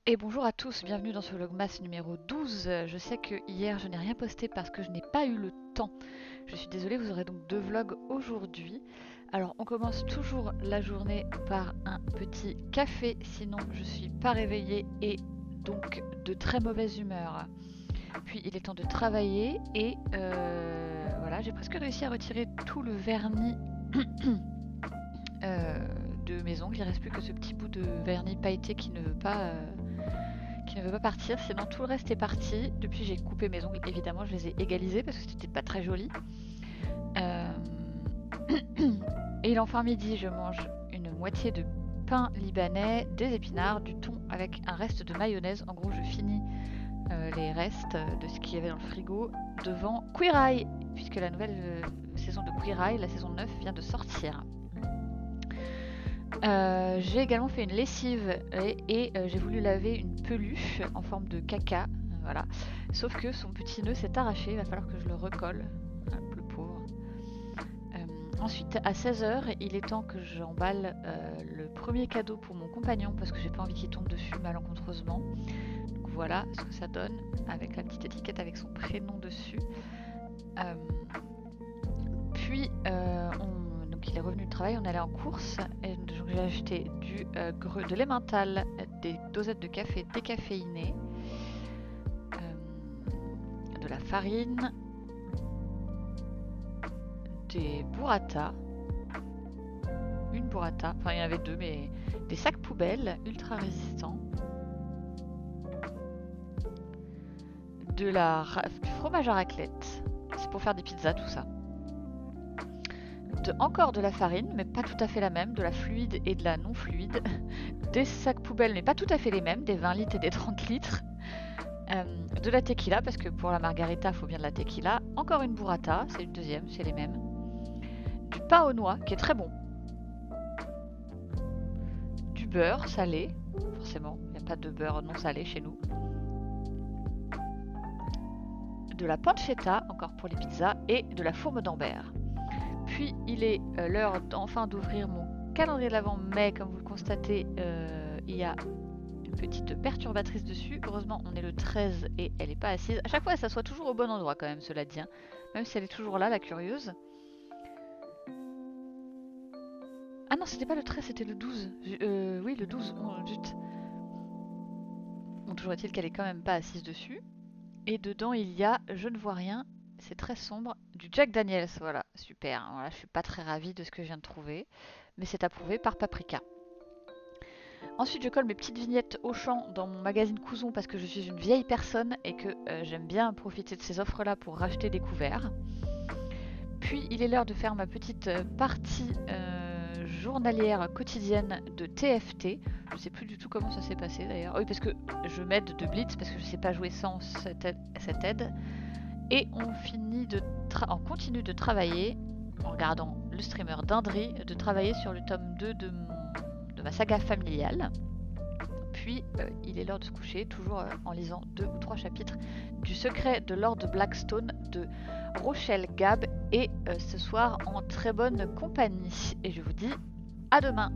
Et bonjour à tous, bienvenue dans ce vlogmas numéro 12. Je sais que hier je n'ai rien posté parce que je n'ai pas eu le temps. Je suis désolée, vous aurez donc deux vlogs aujourd'hui. Alors on commence toujours la journée par un petit café, sinon je suis pas réveillée et donc de très mauvaise humeur. Puis il est temps de travailler et voilà, j'ai presque réussi à retirer tout le vernis euh, de maison. Il ne reste plus que ce petit bout de vernis pailleté qui ne veut pas partir, sinon tout le reste est parti. Depuis j'ai coupé mes ongles, évidemment je les ai égalisés parce que c'était pas très joli. Euh, Et il est enfin midi, je mange une moitié de pain libanais, des épinards, du thon avec un reste de mayonnaise. En gros je finis les restes de ce qu'il y avait dans le frigo devant Queer Eye, puisque la nouvelle saison de Queer Eye, la saison 9, vient de sortir. J'ai également fait une lessive et j'ai voulu laver une peluche en forme de caca, voilà. Sauf que son petit nœud s'est arraché, il va falloir que je le recolle, le pauvre. Ensuite, à 16h, il est temps que j'emballe le premier cadeau pour mon compagnon parce que j'ai pas envie qu'il tombe dessus malencontreusement. Donc voilà ce que ça donne avec la petite étiquette avec son prénom dessus. Euh, donc il est revenu du travail, on allait en course et donc j'ai acheté de l'emmental, des dosettes de café décaféiné, de la farine, des burrata, une burrata, enfin il y en avait deux mais des sacs poubelles ultra résistants, du fromage à raclette, c'est pour faire des pizzas tout ça. Encore de la farine, mais pas tout à fait la même, de la fluide et de la non fluide, des sacs poubelles, mais pas tout à fait les mêmes, des 20 litres et des 30 litres, de la tequila, parce que pour la margarita, il faut bien de la tequila, encore une burrata, c'est une deuxième, c'est les mêmes, du pain aux noix, qui est très bon, du beurre salé, forcément, il n'y a pas de beurre non salé chez nous, de la pancetta, encore pour les pizzas, et de la fourme d'Ambert. Puis il est l'heure enfin d'ouvrir mon calendrier de l'Avent, mais comme vous le constatez, il y a une petite perturbatrice dessus. Heureusement, on est le 13 et elle n'est pas assise. À chaque fois, elle s'assoit toujours au bon endroit quand même, cela dit. Hein. Même si elle est toujours là, la curieuse. Ah non, c'était pas le 13, c'était le 12. Oui, le 12. Oh, zut. Bon, toujours est-il qu'elle est quand même pas assise dessus. Et dedans, il y a, je ne vois rien, c'est très sombre, du Jack Daniels. Voilà, super. Voilà, je suis pas très ravie de ce que je viens de trouver. Mais c'est approuvé par Paprika. Ensuite, je colle mes petites vignettes Auchan dans mon magazine Couson parce que je suis une vieille personne et que j'aime bien profiter de ces offres-là pour racheter des couverts. Puis, il est l'heure de faire ma petite partie journalière quotidienne de TFT. Je ne sais plus du tout comment ça s'est passé d'ailleurs. Oui, parce que je m'aide de Blitz parce que je ne sais pas jouer sans cette aide. Et on continue de travailler en regardant le streamer d'Indri, de travailler sur le tome 2 de ma saga familiale. Puis il est l'heure de se coucher, toujours en lisant 2 ou 3 chapitres du secret de Lord Blackstone de Rochelle Gab et ce soir en très bonne compagnie. Et je vous dis à demain.